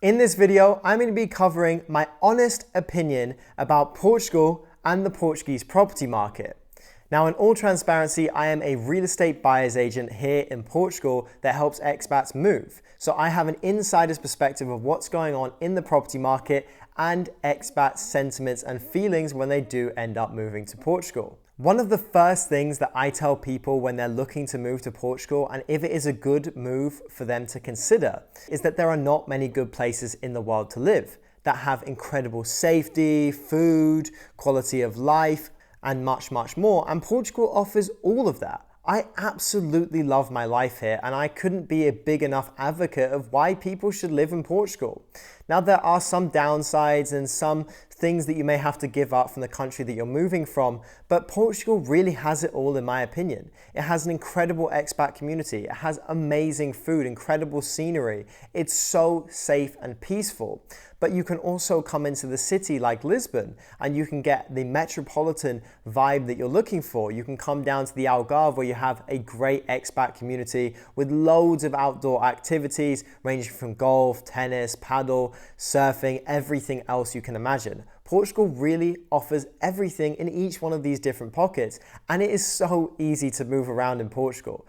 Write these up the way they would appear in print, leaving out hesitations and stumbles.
In this video, I'm going to be covering my honest opinion about Portugal and the Portuguese property market. Now, in all transparency, I am a real estate buyer's agent here in Portugal that helps expats move. So I have an insider's perspective of what's going on in the property market and expats' sentiments and feelings when they do end up moving to Portugal. One of the first things that I tell people when they're looking to move to Portugal, and if it is a good move for them to consider, is that there are not many good places in the world to live that have incredible safety, food, quality of life, and much, much more. And Portugal offers all of that. I absolutely love my life here, and I couldn't be a big enough advocate of why people should live in Portugal. Now, there are some downsides and some things that you may have to give up from the country that you're moving from, but Portugal really has it all in my opinion. It has an incredible expat community, it has amazing food, incredible scenery, it's so safe and peaceful. But you can also come into the city like Lisbon and you can get the metropolitan vibe that you're looking for. You can come down to the Algarve where you have a great expat community with loads of outdoor activities ranging from golf, tennis, paddle, surfing, everything else you can imagine. Portugal really offers everything in each one of these different pockets, and it is so easy to move around in Portugal.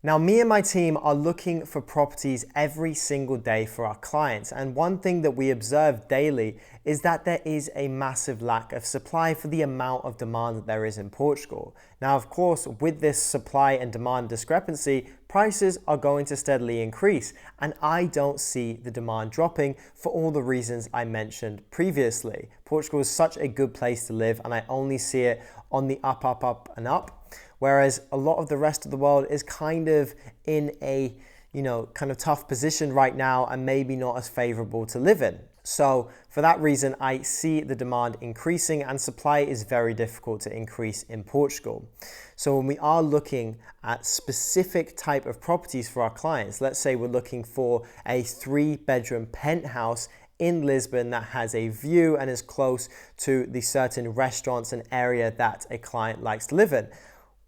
Now, me and my team are looking for properties every single day for our clients, and one thing that we observe daily is that there is a massive lack of supply for the amount of demand that there is in Portugal. Now, of course, with this supply and demand discrepancy, prices are going to steadily increase, and I don't see the demand dropping for all the reasons I mentioned previously. Portugal is such a good place to live, and I only see it on the up, up, up, and up. Whereas a lot of the rest of the world is kind of in a, kind of tough position right now and maybe not as favorable to live in. So for that reason, I see the demand increasing and supply is very difficult to increase in Portugal. So when we are looking at specific type of properties for our clients, let's say we're looking for a 3-bedroom penthouse in Lisbon that has a view and is close to the certain restaurants and area that a client likes to live in.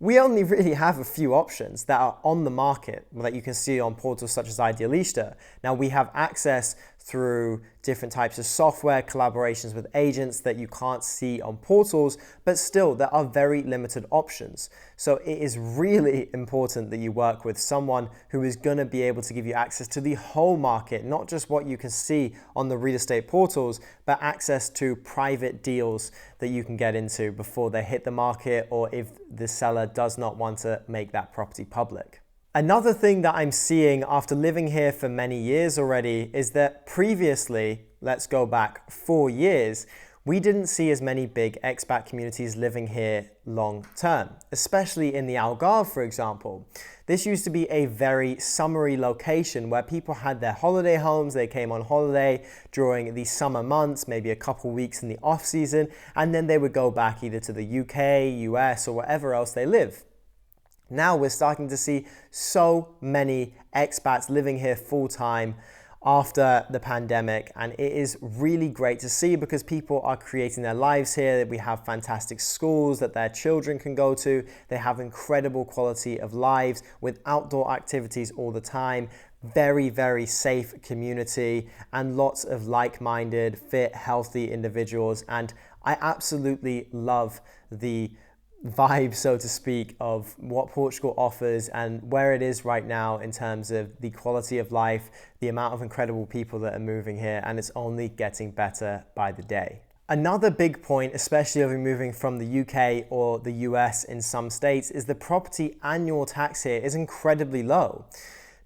We only really have a few options that are on the market that you can see on portals such as Idealista. Now, we have access through different types of software, collaborations with agents that you can't see on portals, but still there are very limited options. So it is really important that you work with someone who is going to be able to give you access to the whole market, not just what you can see on the real estate portals, but access to private deals that you can get into before they hit the market or if the seller does not want to make that property public. Another thing that I'm seeing after living here for many years already is that previously, let's go back 4 years, we didn't see as many big expat communities living here long term, especially in the Algarve, for example. This used to be a very summery location where people had their holiday homes, they came on holiday during the summer months, maybe a couple weeks in the off season, and then they would go back either to the UK, US, or wherever else they live. Now we're starting to see so many expats living here full-time after the pandemic, and it is really great to see because people are creating their lives here. We have fantastic schools that their children can go to. They have incredible quality of lives with outdoor activities all the time. Very, very safe community and lots of like-minded, fit, healthy individuals. And I absolutely love the vibe, so to speak, of what Portugal offers and where it is right now in terms of the quality of life, the amount of incredible people that are moving here, and it's only getting better by the day. Another big point, especially if you're moving from the UK or the US in some states, is the property annual tax here is incredibly low.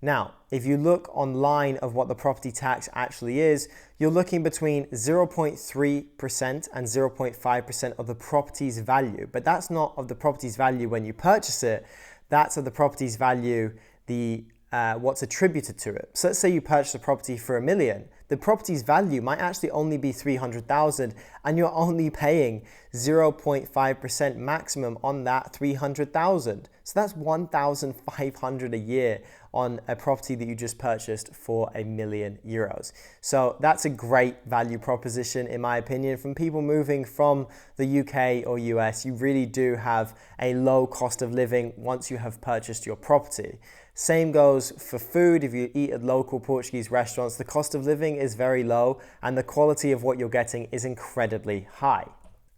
Now, if you look online of what the property tax actually is, you're looking between 0.3% and 0.5% of the property's value. But that's not of the property's value when you purchase it, that's of the property's value, what's attributed to it. So let's say you purchase a property for $1 million. The property's value might actually only be 300,000 and you're only paying 0.5% maximum on that 300,000. So that's 1,500 a year on a property that you just purchased for €1 million. So that's a great value proposition in my opinion. From people moving from the UK or US, you really do have a low cost of living once you have purchased your property. Same goes for food. If you eat at local Portuguese restaurants, the cost of living is very low and the quality of what you're getting is incredibly high.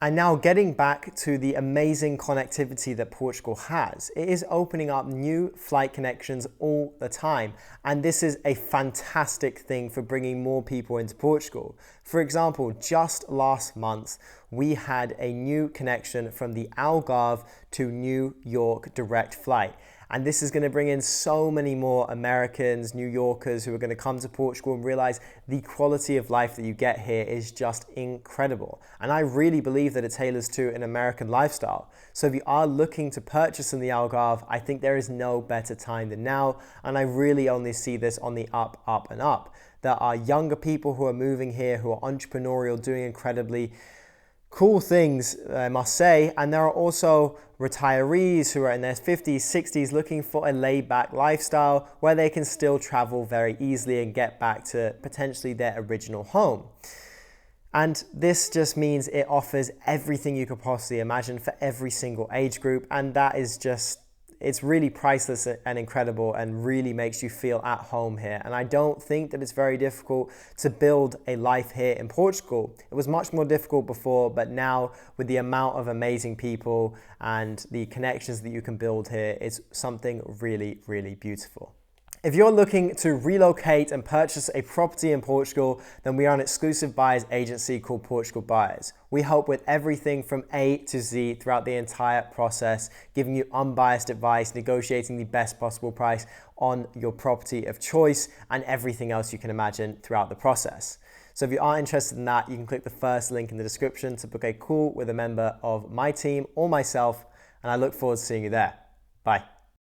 And now getting back to the amazing connectivity that Portugal has, it is opening up new flight connections all the time. And this is a fantastic thing for bringing more people into Portugal. For example, just last month, we had a new connection from the Algarve to New York direct flight. And this is going to bring in so many more Americans, New Yorkers who are going to come to Portugal and realize the quality of life that you get here is just incredible. And I really believe that it tailors to an American lifestyle. So if you are looking to purchase in the Algarve, I think there is no better time than now. And I really only see this on the up, up and up. There are younger people who are moving here, who are entrepreneurial, doing incredibly cool things, I must say, and there are also retirees who are in their 50s, 60s looking for a laid-back lifestyle where they can still travel very easily and get back to potentially their original home. And this just means it offers everything you could possibly imagine for every single age group, and that is just, it's really priceless and incredible and really makes you feel at home here. And I don't think that it's very difficult to build a life here in Portugal. It was much more difficult before, but now with the amount of amazing people and the connections that you can build here, it's something really, really beautiful. If you're looking to relocate and purchase a property in Portugal, then we are an exclusive buyers agency called Portugal Buyers. We help with everything from A to Z throughout the entire process, giving you unbiased advice, negotiating the best possible price on your property of choice, and everything else you can imagine throughout the process. So if you are interested in that, you can click the first link in the description to book a call with a member of my team or myself, and I look forward to seeing you there. Bye.